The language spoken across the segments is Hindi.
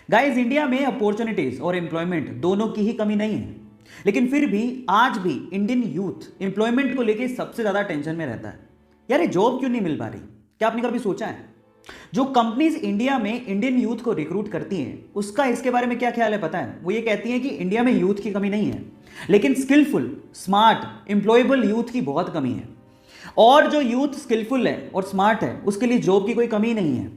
गाइस, इंडिया में अपॉर्चुनिटीज और एम्प्लॉयमेंट दोनों की ही कमी नहीं है, लेकिन फिर भी आज भी इंडियन यूथ एम्प्लॉयमेंट को लेके सबसे ज्यादा टेंशन में रहता है। यार, ये जॉब क्यों नहीं मिल पा रही? क्या आपने कभी सोचा है? जो कंपनीज इंडिया में इंडियन यूथ को रिक्रूट करती हैं, उसका इसके बारे में क्या ख्याल है पता है? वो ये कहती हैं कि इंडिया में यूथ की कमी नहीं है, लेकिन स्किलफुल, स्मार्ट, एम्प्लॉयबल यूथ की बहुत कमी है। और जो यूथ स्किलफुल है और स्मार्ट है, उसके लिए जॉब की कोई कमी नहीं है।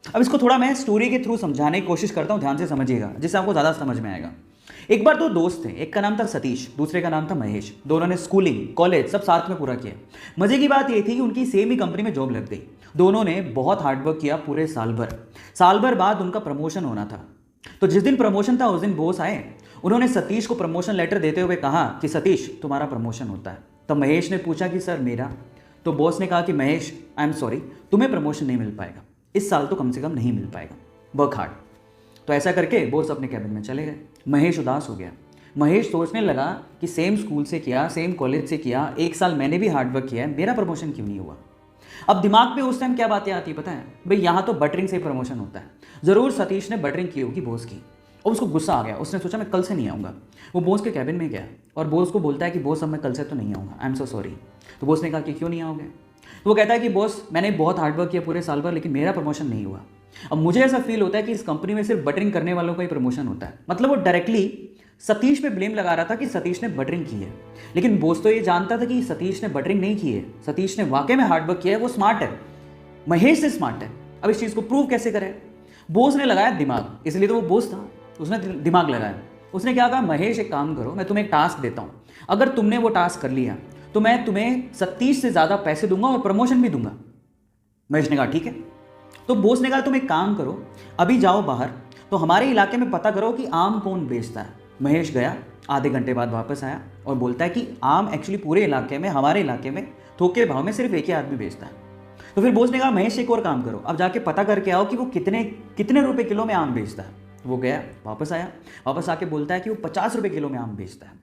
अब इसको थोड़ा मैं स्टोरी के थ्रू समझाने की कोशिश करता हूं, ध्यान से समझिएगा, जिससे आपको ज़्यादा समझ में आएगा। एक बार दो दोस्त थे, एक का नाम था सतीश, दूसरे का नाम था महेश। दोनों ने स्कूलिंग, कॉलेज सब साथ में पूरा किया। मजे की बात यह थी कि उनकी सेम ही कंपनी में जॉब लग गई। दोनों ने बहुत हार्डवर्क किया पूरे साल भर। साल भर बाद उनका प्रमोशन होना था। तो जिस दिन प्रमोशन था उस दिन बॉस आए। उन्होंने सतीश को प्रमोशन लेटर देते हुए कहा कि सतीश, तुम्हारा प्रमोशन होता है। तो महेश ने पूछा कि सर मेरा? तो बॉस ने कहा कि महेश, आई एम सॉरी, तुम्हें प्रमोशन नहीं मिल पाएगा, इस साल तो कम से कम नहीं मिल पाएगा, वर्क हार्ड। तो ऐसा करके बॉस अपने कैबिन में चले गए। महेश उदास हो गया। महेश सोचने लगा कि सेम स्कूल से किया, सेम कॉलेज से किया, एक साल मैंने भी हार्डवर्क किया है, मेरा प्रमोशन क्यों नहीं हुआ? अब दिमाग में उस टाइम क्या बातें आती पता है? भाई, यहाँ तो बटरिंग से प्रमोशन होता है। ज़रूर सतीश ने बटरिंग की होगी बॉस की, और उसको गुस्सा आ गया। उसने सोचा मैं कल से नहीं आऊँगा। वो बॉस के कैबिन में गया और बॉस को बोलता है कि बॉस, अब मैं कल से तो नहीं आऊँगा, आई एम सो सॉरी। तो बॉस ने कहा कि क्यों नहीं आओगे? तो वो कहता है कि बॉस, मैंने बहुत हार्डवर्क किया पूरे साल भर, लेकिन मेरा प्रमोशन नहीं हुआ। अब मुझे ऐसा फील होता है कि इस कंपनी में सिर्फ बटरिंग करने वालों का ही प्रमोशन होता है। मतलब वो डायरेक्टली सतीश पे ब्लेम लगा रहा था कि सतीश ने बटरिंग की है, लेकिन बॉस तो ये जानता था कि सतीश ने बटरिंग नहीं की है। सतीश ने वाकई में हार्डवर्क किया है, वो स्मार्ट है, महेश से स्मार्ट है। अब इस चीज़ को प्रूव कैसे करें? बॉस ने लगाया दिमाग, इसलिए तो वो बॉस था, उसने दिमाग लगाया। उसने क्या कहा, महेश एक काम करो, मैं तुम्हें एक टास्क देता हूँ, अगर तुमने वो टास्क कर लिया तो मैं तुम्हें सतीश से ज़्यादा पैसे दूंगा और प्रमोशन भी दूंगा। महेश ने कहा ठीक है। तो बॉस ने कहा तुम एक काम करो, अभी जाओ बाहर, तो हमारे इलाके में पता करो कि आम कौन बेचता है। महेश गया, आधे घंटे बाद वापस आया और बोलता है कि आम एक्चुअली पूरे इलाके में, हमारे इलाके में थोक के भाव में सिर्फ एक ही आदमी बेचता है। तो फिर बॉस ने कहा महेश एक और काम करो, अब जाके पता करके आओ कि वो कितने कितने रुपए किलो में आम बेचता है। वो गया, वापस आया, वापस आके बोलता है कि वो 50 रुपए किलो में आम बेचता है।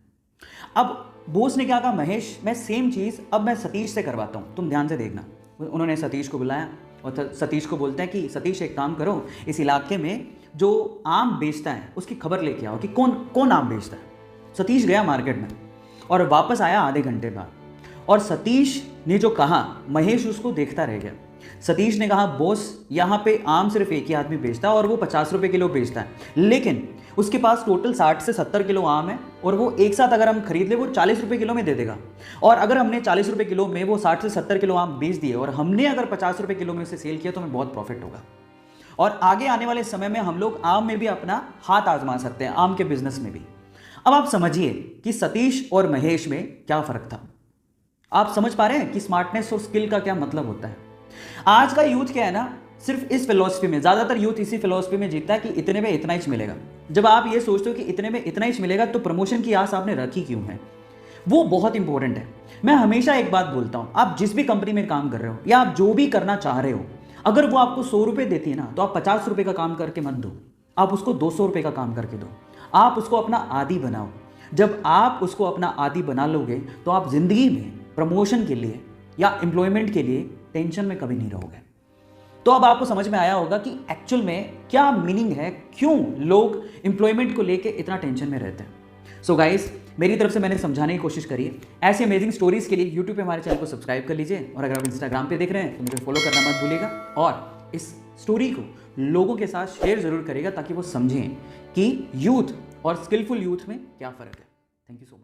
अब बॉस ने क्या कहा, महेश मैं सेम चीज़ अब मैं सतीश से करवाता हूँ, तुम ध्यान से देखना। उन्होंने सतीश को बुलाया और सतीश को बोलते हैं कि सतीश एक काम करो, इस इलाके में जो आम बेचता है उसकी खबर लेके आओ कि कौन कौन आम बेचता है। सतीश गया मार्केट में और वापस आया आधे घंटे बाद, और सतीश ने जो कहा महेश उसको देखता रह गया। सतीश ने कहा बॉस, यहाँ पे आम सिर्फ एक ही आदमी बेचता है और वो 50 रुपये किलो बेचता है, लेकिन उसके पास टोटल 60 से 70 किलो आम है और वो एक साथ अगर हम खरीद ले वो 40 रुपये किलो में दे देगा। और अगर हमने 40 रुपये किलो में वो 60 से 70 किलो आम बेच दिए और हमने अगर 50 रुपये किलो में उसे सेल किया तो हमें बहुत प्रॉफिट होगा। और आगे आने वाले समय में हम लोग आम में भी अपना हाथ आजमा सकते हैं, आम के बिजनेस में भी। अब आप समझिए कि सतीश और महेश में क्या फर्क था। आप समझ पा रहे हैं कि स्मार्टनेस और स्किल का क्या मतलब होता है। आज का यूथ क्या है ना, सिर्फ इस फिलॉसफी में, ज्यादातर यूथ इसी फिलॉसफी में जीता है कि इतने में इतना ही मिलेगा। जब आप ये सोचते हो कि इतने में इतना ही मिलेगा तो प्रमोशन की आस आपने रखी क्यों है? वो बहुत इंपॉर्टेंट है। मैं हमेशा एक बात बोलता हूं, आप जिस भी कंपनी में काम कर रहे हो या आप जो भी करना चाह रहे हो, अगर वो आपको 100 रुपये देती है ना, तो आप 50 रुपये का काम करके मत दो, आप उसको 200 रुपये का काम करके दो। आप उसको अपना आदी बनाओ। जब आप उसको अपना आदी बना लोगे तो आप जिंदगी में प्रमोशन के लिए या एम्प्लॉयमेंट के लिए टेंशन में कभी नहीं रहोगे। तो अब आपको समझ में आया होगा कि एक्चुअल में क्या मीनिंग है, क्यों लोग एम्प्लॉयमेंट को लेके इतना टेंशन में रहते हैं। सो गाइस, मेरी तरफ से मैंने समझाने की कोशिश करी है। ऐसी अमेजिंग स्टोरीज के लिए यूट्यूब पे हमारे चैनल को सब्सक्राइब कर लीजिए, और अगर आप इंस्टाग्राम पे देख रहे हैं तो मुझे फॉलो करना मत भूलिएगा, और इस स्टोरी को लोगों के साथ शेयर जरूर करिएगा ताकि वो समझें कि यूथ और स्किलफुल यूथ में क्या फ़र्क है। Thank you so much.